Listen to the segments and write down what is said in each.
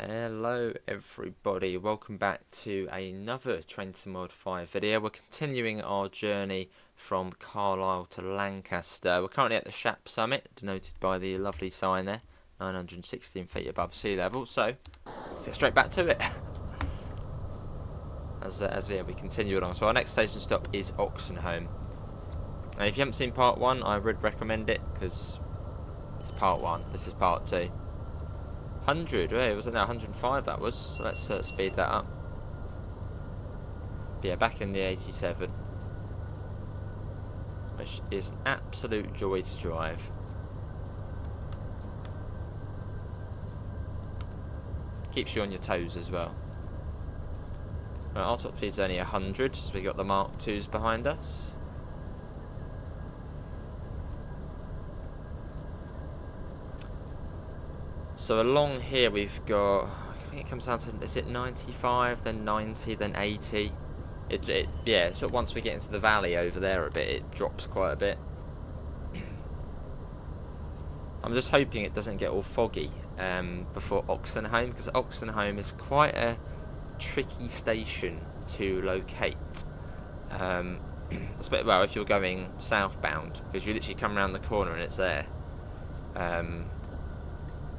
Hello everybody, welcome back to another 20 Mod 5 video. We're continuing our journey from Carlisle to Lancaster. We're currently at the Shap summit, denoted by the lovely sign there, 916 feet above sea level, so let's get straight back to it. As we continue along. So our next station stop is Oxenholme. And if you haven't seen part 1, I would recommend it, because it's part 1, this is part 2. 100, right? Was it now 105 that was? So let's speed that up. But yeah, back in the 87, which is an absolute joy to drive. Keeps you on your toes as well. Right, our top speed's only 100, so we got the Mark 2s behind us. So along here we've got, I think it comes down to, is it 95, then 90, then 80? Yeah, so once we get into the valley over there a bit, it drops quite a bit. I'm just hoping it doesn't get all foggy before Oxenholme, because Oxenholme is quite a tricky station to locate. Well, if you're going southbound, because you literally come around the corner and it's there.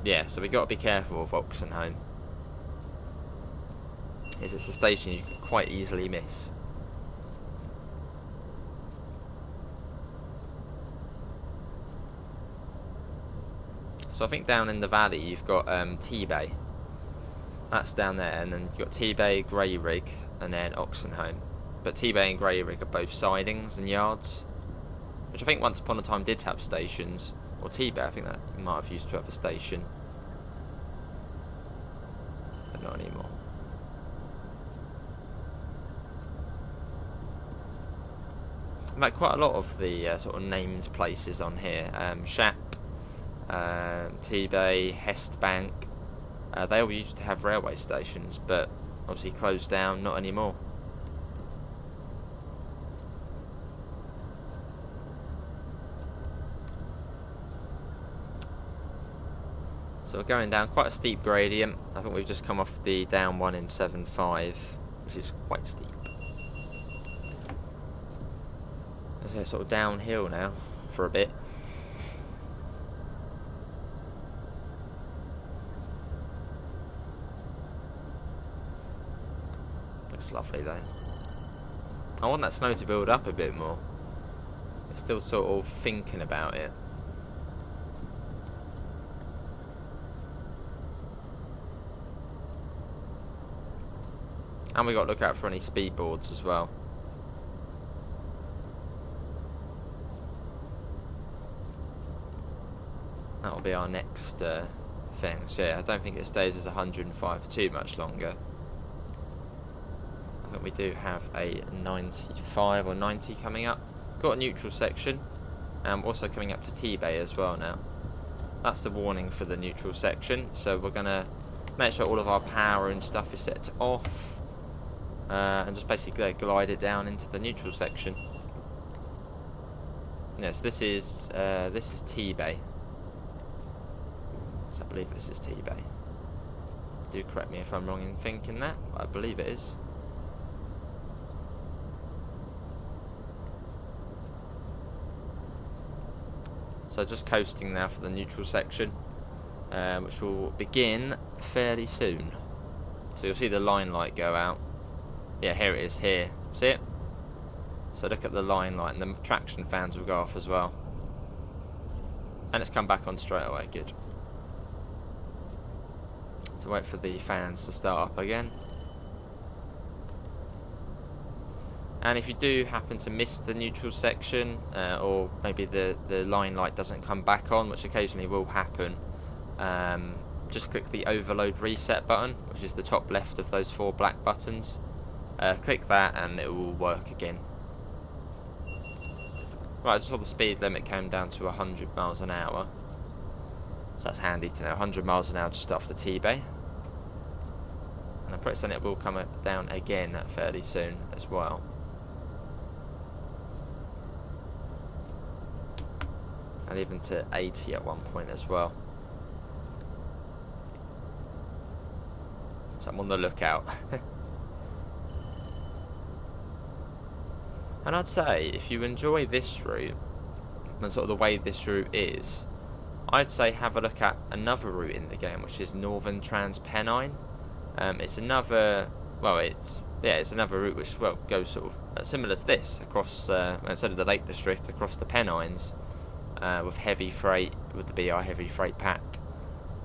Yeah, so we got to be careful of Oxenholme. It's a station you can quite easily miss. So I think down in the valley you've got T-Bay. That's down there, and then you've got T-Bay, Grey Rig, and then Oxenholme. But T-Bay and Grey Rig are both sidings and yards, which I think once upon a time did have stations. Or T-Bay, I think that might have used to have a station. But not anymore. I've had quite a lot of the sort of named places on here. Shap, T-Bay, Hestbank. They all used to have railway stations, but obviously closed down, not anymore. So we're going down quite a steep gradient. I think we've just come off the down one in 7.5, which is quite steep. It's sort of downhill now for a bit. Looks lovely though. I want that snow to build up a bit more. I'm still sort of thinking about it. And we got to look out for any speed boards as well. That'll be our next thing. So yeah, I don't think it stays as 105 for too much longer. I think we do have a 95 or 90 coming up. Got a neutral section. And also coming up to T-Bay as well now. That's the warning for the neutral section. So we're going to make sure all of our power and stuff is set to off. And just basically glide it down into the neutral section. Yes, this is T-Bay. So I believe this is T-Bay. Do correct me if I'm wrong in thinking that, but I believe it is. So just coasting now for the neutral section, which will begin fairly soon. So you'll see the line light go out. Yeah, here it is, here. See it? So look at the line light, and the traction fans will go off as well. And it's come back on straight away, good. So wait for the fans to start up again. And if you do happen to miss the neutral section, or maybe the line light doesn't come back on, which occasionally will happen, just click the overload reset button, which is the top left of those 4 black buttons. Click that and it will work again. Right, I just saw the speed limit came down to 100 miles an hour. So that's handy to know. 100 miles an hour just after T-Bay. And I'm pretty certain it will come down again fairly soon as well. And even to 80 at one point as well. so I'm on the lookout. And I'd say if you enjoy this route and sort of the way this route is, I'd say have a look at another route in the game, which is Northern Transpennine. It's another, well, it's another route which goes sort of similar to this across instead of the Lake District across the Pennines with heavy freight with the BI heavy freight pack.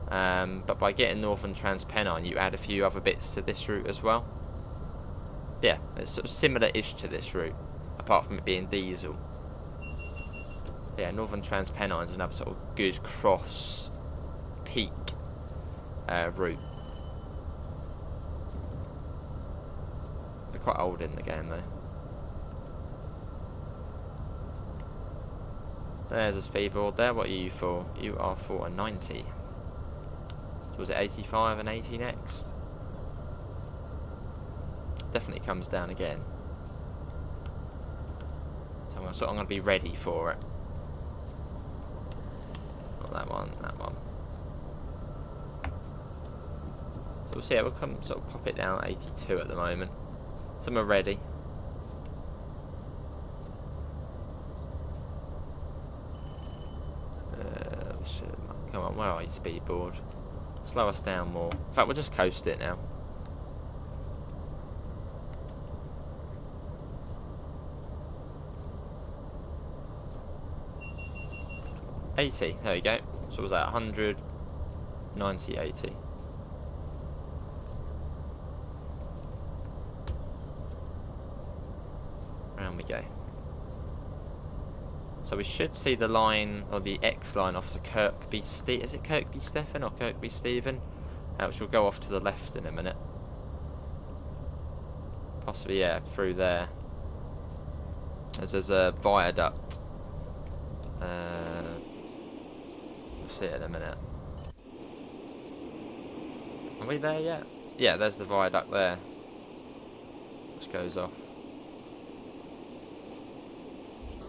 But by getting Northern Transpennine, you add a few other bits to this route as well. Yeah, it's sort of similar-ish to this route, apart from it being diesel. Yeah, Northern Transpennine is another sort of good cross peak route. They're quite old in the game though. There's a speedboard there. What are you for? You are for a 90. So was it 85 and 80 next? Definitely comes down again. So I'm going to be ready for it. Not that one, that one. So we'll see. We'll come sort of pop it down at 82 at the moment. So we're ready. Come on, where are you, speedboard? Slow us down more. In fact, we'll just coast it now. $80, there we go. So what was that? 100, 90, 80. Round we go. So we should see the line, or the X line off to Kirkby Stephen. Is it Kirkby Stephen or Kirkby Stephen? Which will go off to the left in a minute. Possibly, yeah, through there. As there's a viaduct. We'll see it in a minute. Are we there yet? Yeah, there's the viaduct there. Which goes off.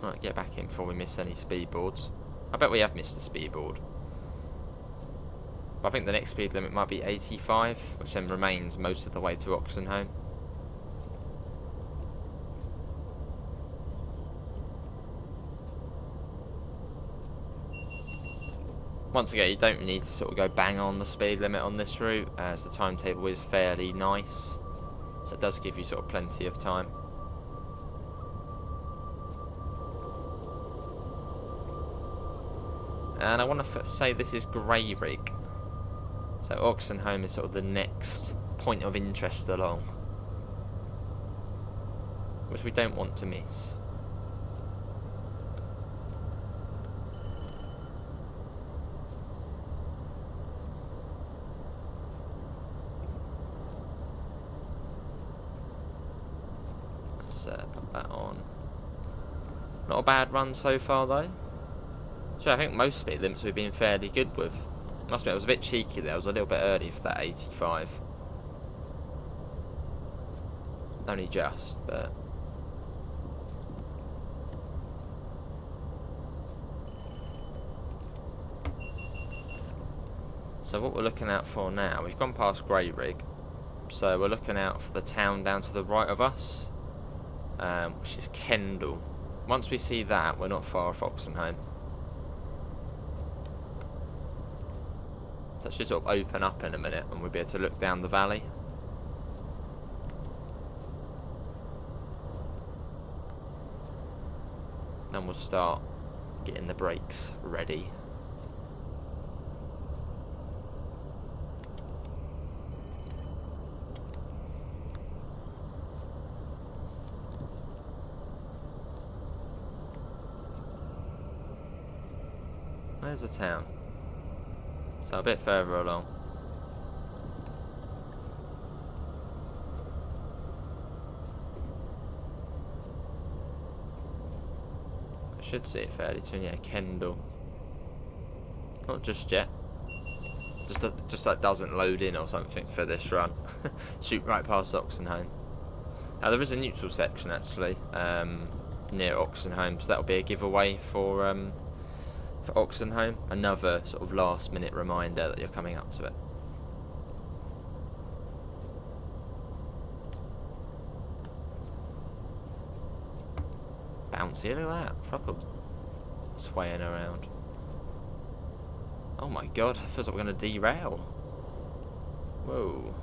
Right, get back in before we miss any speedboards. I bet we have missed a speedboard. But I think the next speed limit might be 85, which then remains most of the way to Oxenholme. Once again, you don't need to sort of go bang on the speed limit on this route, as the timetable is fairly nice. So it does give you sort of plenty of time. And I want to say this is Grey Rig. So Oxenholme is sort of the next point of interest along, which we don't want to miss. Let's put that on. Not a bad run so far though. So I think most speed limits we've been fairly good with. Must admit, I was a bit cheeky there. I was a little bit early for that 85. Only just, but... So what we're looking out for now, we've gone past Grey Rig. So we're looking out for the town down to the right of us, which is Kendal. Once we see that, we're not far off Oxenholme. So that should sort of open up in a minute and we'll be able to look down the valley. Then we'll start getting the brakes ready. Where's the town? So a bit further along. I should see it fairly soon. Yeah, Kendal. Not just yet. Just that doesn't load in or something for this run. Shoot right past Oxenholme. Now there is a neutral section actually near Oxenholme, so that'll be a giveaway for Oxenholme. Another sort of last minute reminder that you're coming up to it. See, look at that. Proper swaying around. Oh my god, it feels like we're going to derail. Whoa.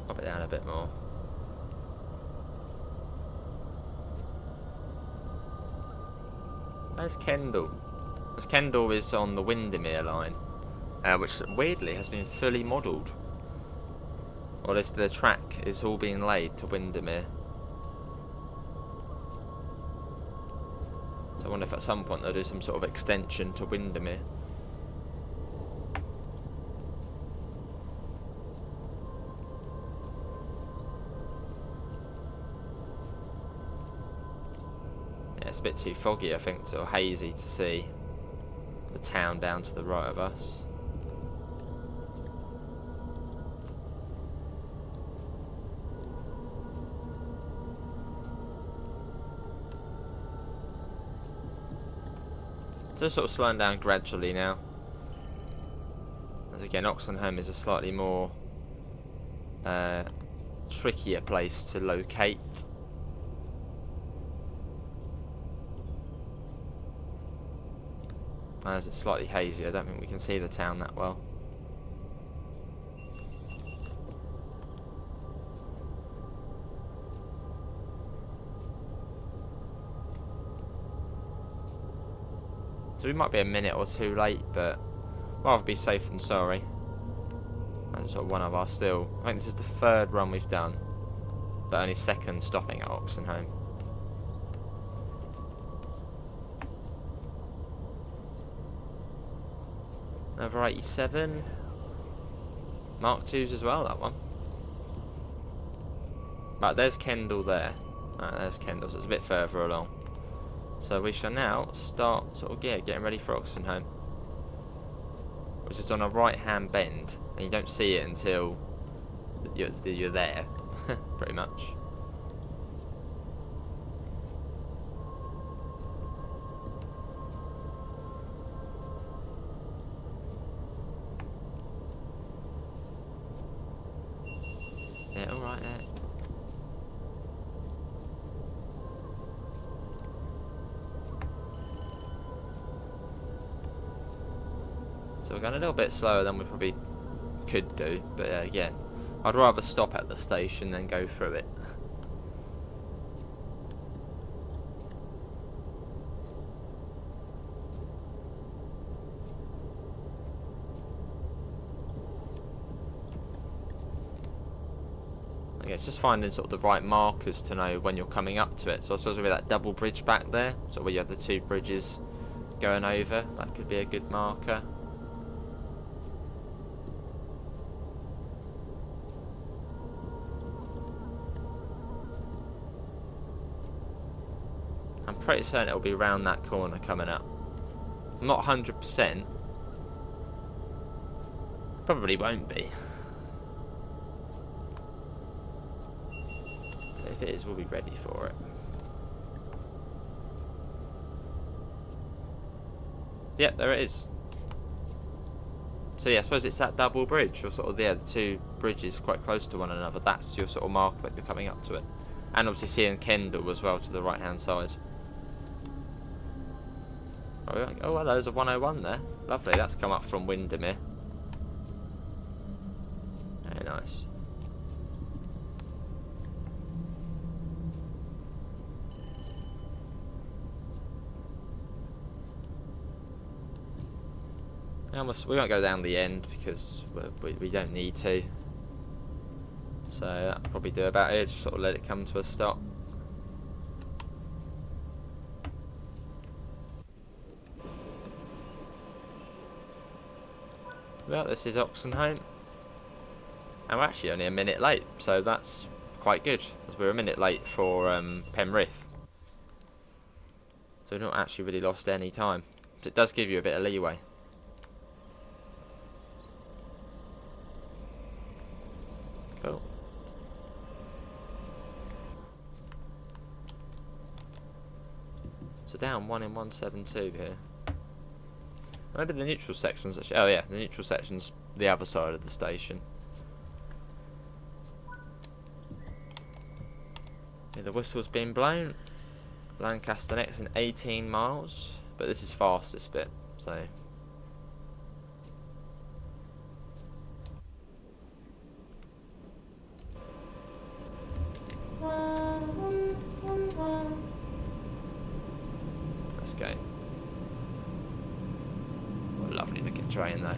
Pop it down a bit more. Where's Kendall? Because Kendall is on the Windermere line, which weirdly has been fully modelled. Or if the track is all being laid to Windermere. So I wonder if at some point they'll do some sort of extension to Windermere. Yeah, it's a bit too foggy, I think, sort of hazy to see the town down to the right of us. Just sort of slowing down gradually now. As again, Oxenholme is a slightly more trickier place to locate. As it's slightly hazy, I don't think we can see the town that well. So we might be a minute or two late, but rather be safe than sorry. That's sort of one of our still. I think this is the third run we've done, but only second stopping at Oxenholme. Another 87. Mark 2s as well, that one. Right, there's Kendall there. Right, there's Kendall, so it's a bit further along. So we shall now start sort of getting ready for Oxenholme, which is on a right-hand bend, and you don't see it until you're there, pretty much. Yeah, all right there. So we're going a little bit slower than we probably could do, but again, I'd rather stop at the station than go through it. Okay, it's just finding sort of the right markers to know when you're coming up to it. So I suppose with that double bridge back there, so where you have the two bridges going over, that could be a good marker. I'm pretty certain it'll be round that corner coming up. I'm not 100%. Probably won't be. But if it is, we'll be ready for it. Yep, there it is. So yeah, I suppose it's that double bridge, or sort of the two bridges quite close to one another. That's your sort of marker that you're coming up to it. And obviously seeing Kendall as well to the right hand side. Oh well, there's a 101 there. Lovely, that's come up from Windermere. Very nice. We won't go down the end because we don't need to. So that'll probably do about it. Just sort of let it come to a stop. Well, this is Oxenholme, and we're actually only a minute late, so that's quite good, as we're a minute late for Penrith. So we've not actually really lost any time. But it does give you a bit of leeway. Cool. down 1 in 172 here. Maybe the neutral section's actually... Oh yeah, the neutral section's the other side of the station. Yeah, the whistle's been blown. Lancaster next in 18 miles. But this is fast, this bit, so... Let's go. What a lovely looking train though.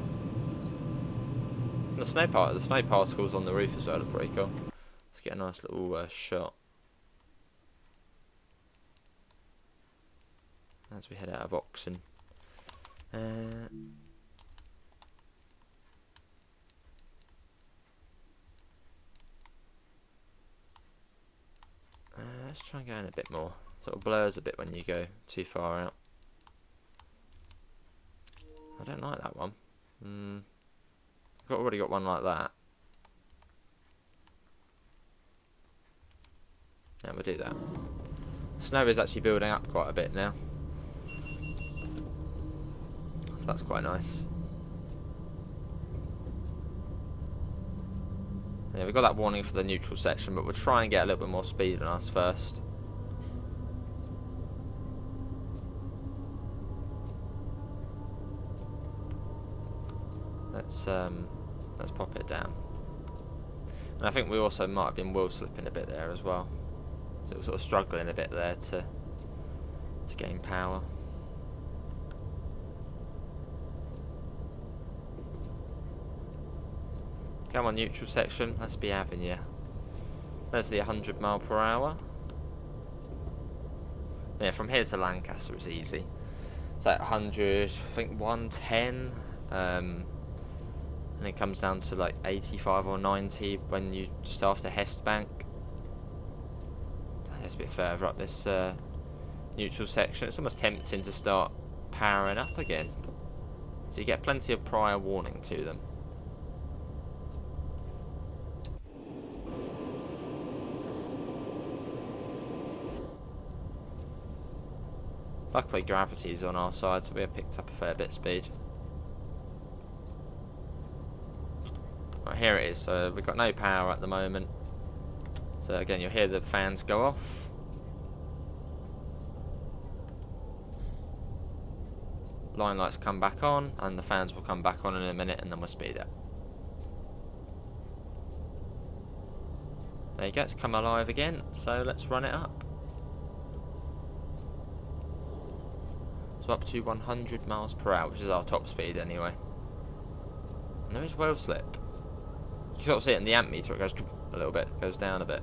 And the snow particles on the roof as well are pretty cool. Let's get a nice little shot as we head out of Oxen. Let's try and go in a bit more. Sort of blurs a bit when you go too far out. I don't like that one. I've already got one like that. Yeah, we'll do that. Snow is actually building up quite a bit now. So that's quite nice. Yeah, we've got that warning for the neutral section, but we'll try and get a little bit more speed on us first. Let's pop it down. And I think we also might have been wheel slipping a bit there as well. So we're sort of struggling a bit there to gain power. Come on, neutral section, let's be having you. There's the 100 mile per hour. Yeah, from here to Lancaster is easy. It's like 100, I think 110. And it comes down to like 85 or 90 when you just after Hestbank. It's a bit further up this neutral section. It's almost tempting to start powering up again. So you get plenty of prior warning to them. Luckily gravity's on our side, so we have picked up a fair bit of speed. Right, here it is. So we've got no power at the moment. So again, you'll hear the fans go off. Line lights come back on, and the fans will come back on in a minute, and then we'll speed up. There you go, it's come alive again, so let's run it up. So up to 100 miles per hour, which is our top speed anyway. And there is wheel slip. You can sort of see it in the ammeter, it goes a little bit, goes down a bit.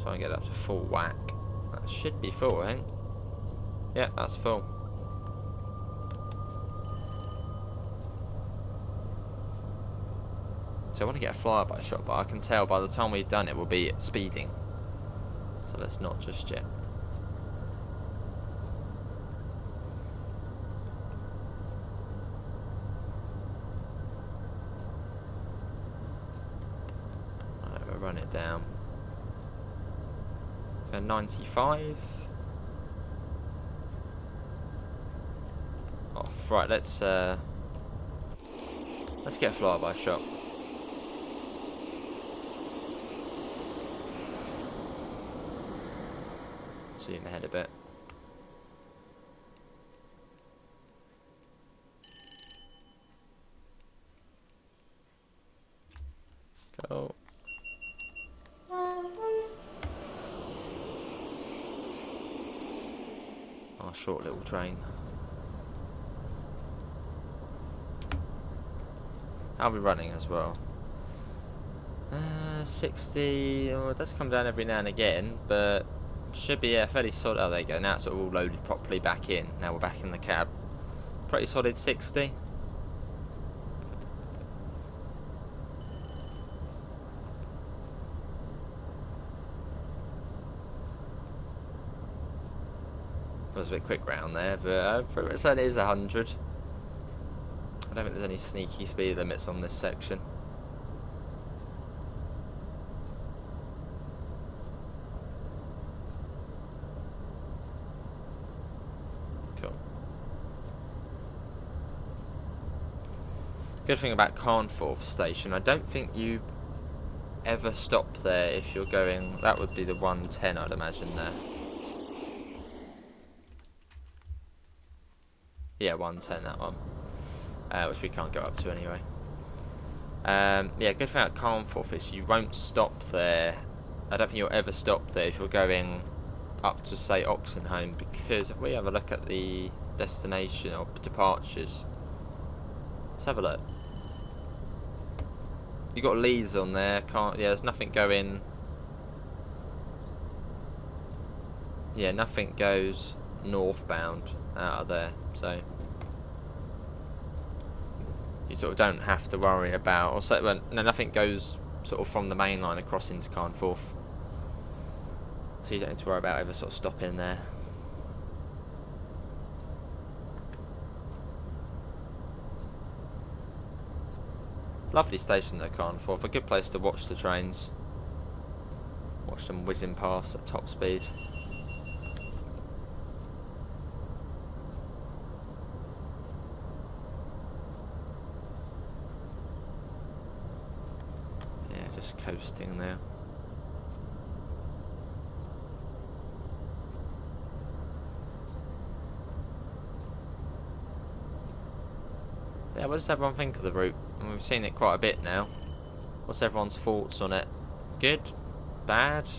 Try and get it up to full whack. That should be full, I think. Yeah, that's full. So I want to get a flyby shot, but I can tell by the time we've done it, we'll be speeding. So let's not just yet. Alright, we'll run it down. Go 95. Off. Right, let's get a flyby shot. Zoom ahead a bit. Go. Our short little train. How are we running as well? 60. Oh, it does come down every now and again, but should be fairly solid. Oh, there you go. Now it's sort of all loaded properly back in. Now we're back in the cab. Pretty solid 60. Was a bit quick round there, but pretty much that is 100. I don't think there's any sneaky speed limits on this section. Cool. Good thing about Carnforth station, I don't think you ever stop there if you're going. That would be the 110, I'd imagine there. Yeah, 110, that one. Which we can't go up to anyway. Yeah, good thing about Carnforth is you won't stop there. I don't think you'll ever stop there if you're going up to, say, Oxenholme, because if we have a look at the destination or departures, let's have a look. You got Leeds on there. Yeah, there's nothing going. Yeah, nothing goes northbound out of there, so you sort of don't have to worry about. Or so, well, no, nothing goes sort of from the main line across into Carnforth, so you don't need to worry about ever sort of stopping there. Lovely station though, Carnforth. A good place to watch the trains. Watch them whizzing past at top speed. Yeah, just coasting there. Yeah, what does everyone think of the route? And we've seen it quite a bit now. What's everyone's thoughts on it? Good? Bad?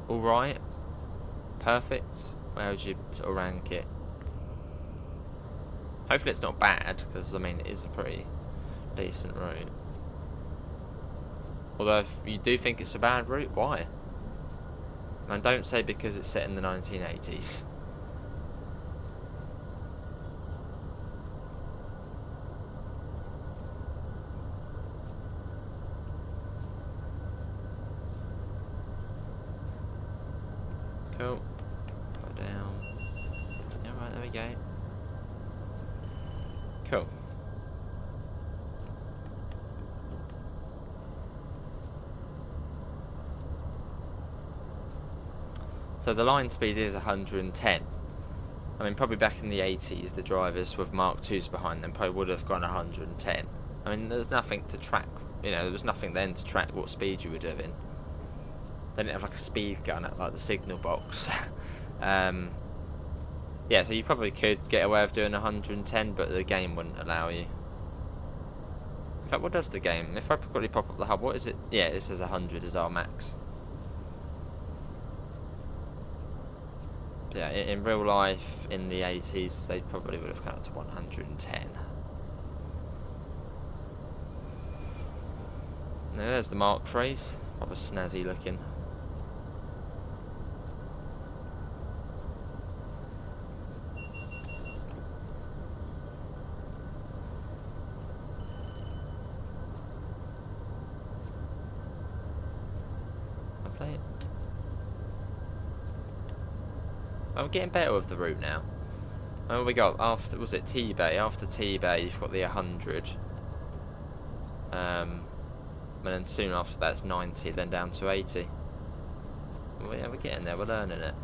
Alright? Perfect? Where would you sort of rank it? Hopefully it's not bad, because I mean it is a pretty decent route. Although if you do think it's a bad route, why? And don't say because it's set in the 1980s. Cool. Go down. Yeah, right, there we go. Cool. So the line speed is 110. I mean, probably back in the 80s, the drivers with Mark IIs behind them probably would have gone 110. I mean, there's nothing to track, you know, there was nothing then to track what speed you were doing. They didn't have like a speed gun at like the signal box. Yeah, so you probably could get away with doing 110, but the game wouldn't allow you. In fact, what does the game? If I quickly pop up the hub, what is it? Yeah, it says 100 is our max. Yeah, in real life, in the 80s, they probably would have come up to 110. Now, there's the Mark IIIs. Proper snazzy looking. Lovely. I'm getting better with the route now. Oh, we got after, was it T-Bay? After T-Bay, you've got the 100. And then soon after that, it's 90, then down to 80. Well, yeah, we're getting there, we're learning it.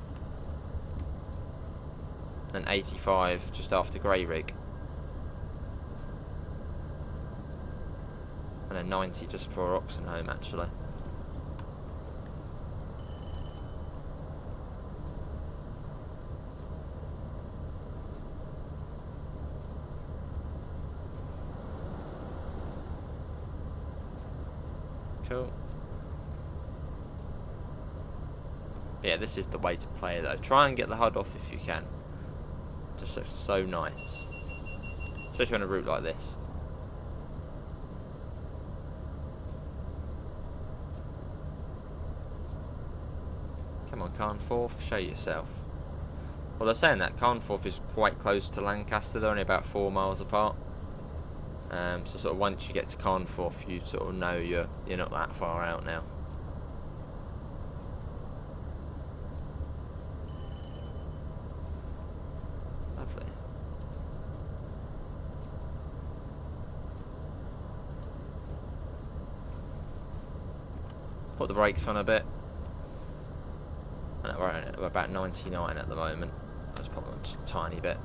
And 85 just after Grey Rig. And then 90 just before Oxenholme, actually. Cool. Yeah, this is the way to play though. Try and get the HUD off if you can. Just looks so nice. Especially on a route like this. Come on, Carnforth, show yourself. Well, they're saying that Carnforth is quite close to Lancaster. They're only about 4 miles apart. So sort of once you get to Carnforth, you sort of know you're not that far out now. Lovely. Put the brakes on a bit. And we're about 99 at the moment. Let's pop on just a tiny bit.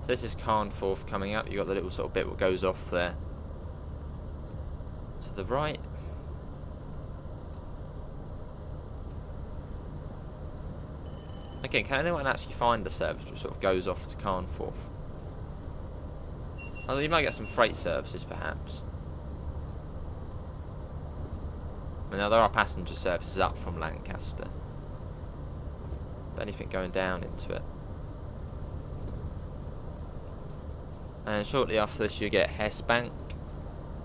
So this is Carnforth coming up. You've got the little sort of bit that goes off there. To the right. Again, can anyone actually find a service that sort of goes off to Carnforth? Although you might get some freight services perhaps. Now there are passenger services up from Lancaster. But anything going down into it. And shortly after this you get Hesbank.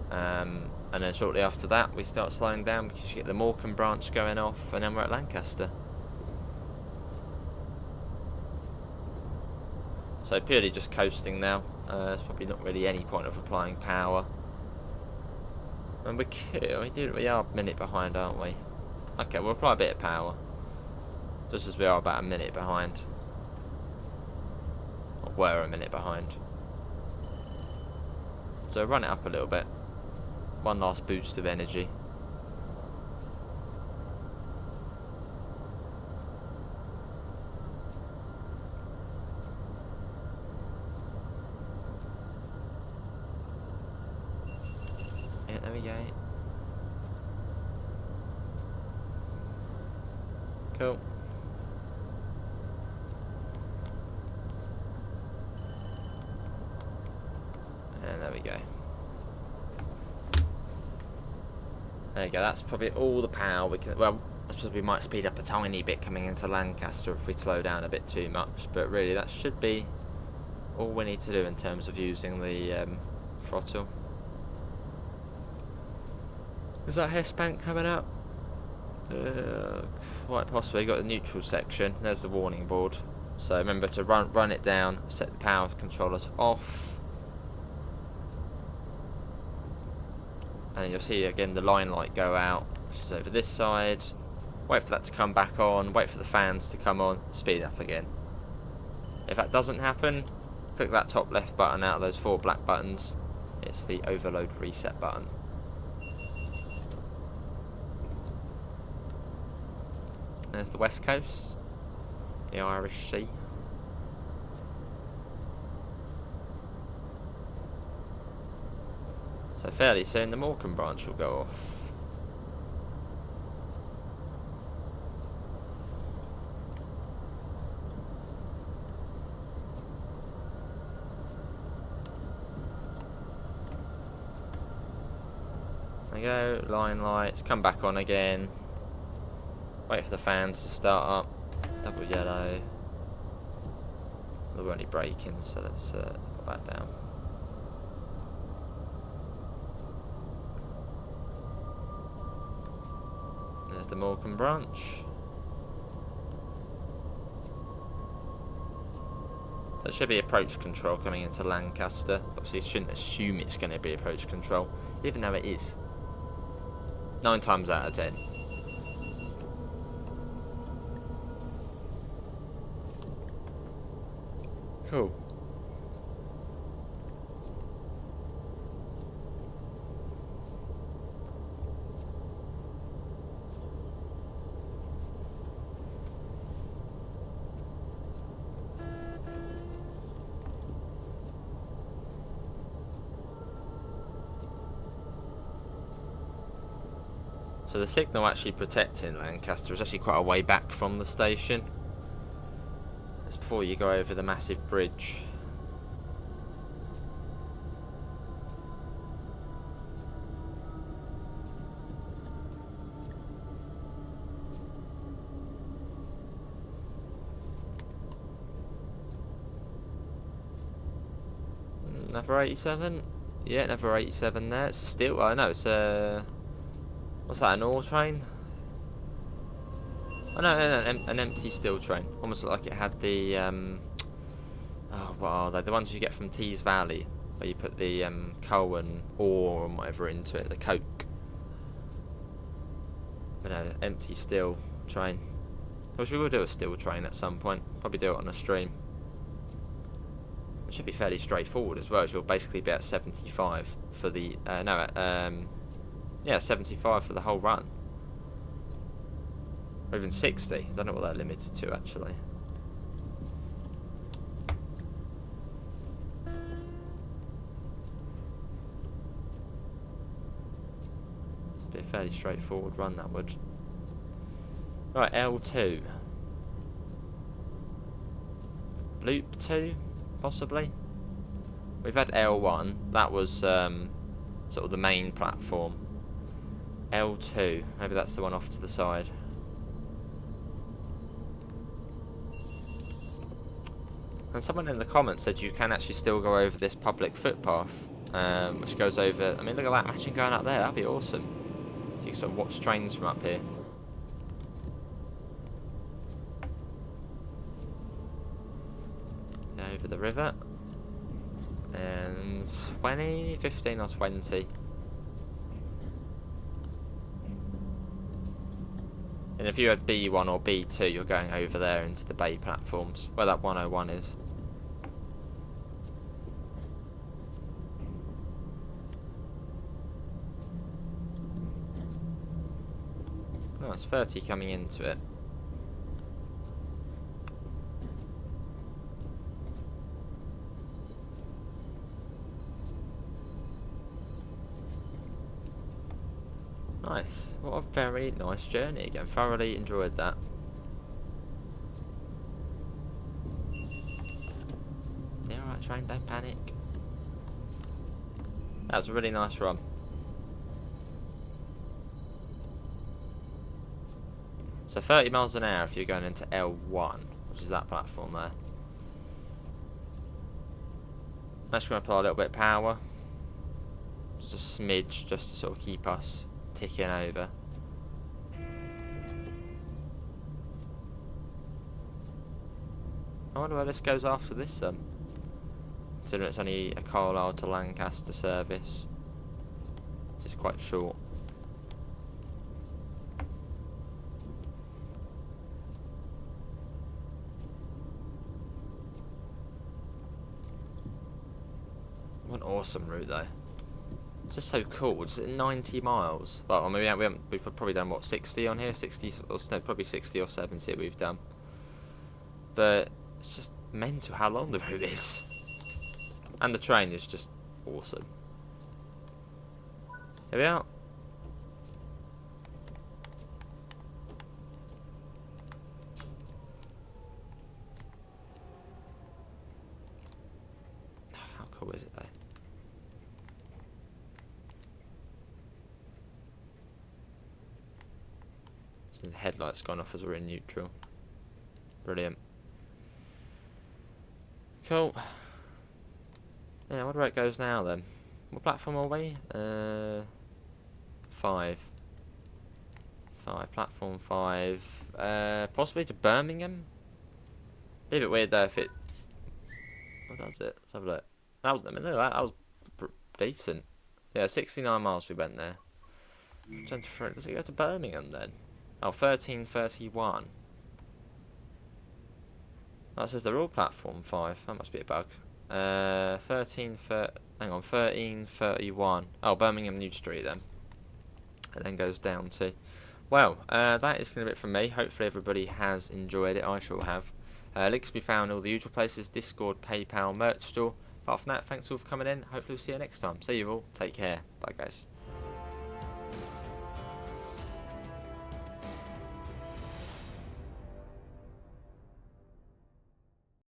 And then shortly after that we start slowing down because you get the Morecambe branch going off, and then we're at Lancaster. So purely just coasting now. There's probably not really any point of applying power. And we are a minute behind, aren't we? Okay, we'll apply a bit of power. Just as we are about a minute behind. Or were a minute behind. So run it up a little bit. One last boost of energy. Yeah, there we go. Cool. And there we go. There you go, that's probably all the power we can. Well, I suppose we might speed up a tiny bit coming into Lancaster if we slow down a bit too much, but really that should be all we need to do in terms of using the throttle. Is that Hesbank coming up? Quite possibly. Got the neutral section. There's the warning board. So remember to run it down, set the power controllers off. And you'll see again the line light go out, which is over this side. Wait for that to come back on, wait for the fans to come on, speed up again. If that doesn't happen, click that top left button out of those 4 black buttons. It's the overload reset button. There's the west coast, the Irish Sea. So fairly soon the Morecambe branch will go off. There you go, line lights, come back on again. Wait for the fans to start up. Double yellow. We're only braking, so let's put that down. There's the Morecambe branch. So it should be approach control coming into Lancaster. Obviously, you shouldn't assume it's going to be approach control, even though it is. 9 times out of 10. Cool. So the signal actually protecting Lancaster is actually quite a way back from the station. It's before you go over the massive bridge. Another 87? Yeah, another 87 there. It's still, I know, it's a... What's that, an ore train? Oh no, an empty steel train. Almost like it had the, oh, what are they? The ones you get from Tees Valley, where you put the coal and ore and whatever into it, the coke. But no, empty steel train. Which we will do a steel train at some point. Probably do it on a stream. It should be fairly straightforward as well, as you'll basically be at 75 for the, yeah, 75 for the whole run. Or even 60. I don't know what they're limited to, actually. It's be a fairly straightforward run, that would. Right, L2. Loop 2, possibly? We've had L1. That was sort of the main platform. L2. Maybe that's the one off to the side. And someone in the comments said you can actually still go over this public footpath, which goes over. I mean, look at that. Imagine going up there. That'd be awesome. So you can sort of watch trains from up here. Over the river. And 20, 15 or 20. And if you had B1 or B2, you're going over there into the bay platforms, where that 101 is. Oh, it's 30 coming into it. Nice. What a very nice journey again. Thoroughly enjoyed that. Yeah, alright, train, don't panic. That was a really nice run. So 30 miles an hour if you're going into L1, which is that platform there. I'm just going to apply a little bit of power. Just a smidge, just to sort of keep us ticking over. I wonder where this goes after this then. Considering it's only a Carlisle to Lancaster service. This is quite short. What an awesome route though. It's just so cool. It's 90 miles. Well, I mean, we've probably done what, 60 on here, 60 or no, probably 60 or 70 we've done. But it's just mental how long the route is, and the train is just awesome. Here we are. How cool is it though? The headlight's gone off as we're in neutral. Brilliant. Cool. Yeah, I wonder where it goes now then. What platform are we? 5. Platform 5. Possibly to Birmingham? Be a bit weird though if it... What does it? Let's have a look. That was, I mean, that was decent. Yeah, 69 miles we went there. 23. Does it go to Birmingham then? Oh, 13:31. That says they're all platform 5. That must be a bug. 13:31. Oh, Birmingham New Street then. It then goes down to... Well, that is going to be it from me. Hopefully everybody has enjoyed it. I sure have. Links can be found in all the usual places. Discord, PayPal, merch store. Apart from that, thanks all for coming in. Hopefully we'll see you next time. See you all. Take care. Bye, guys.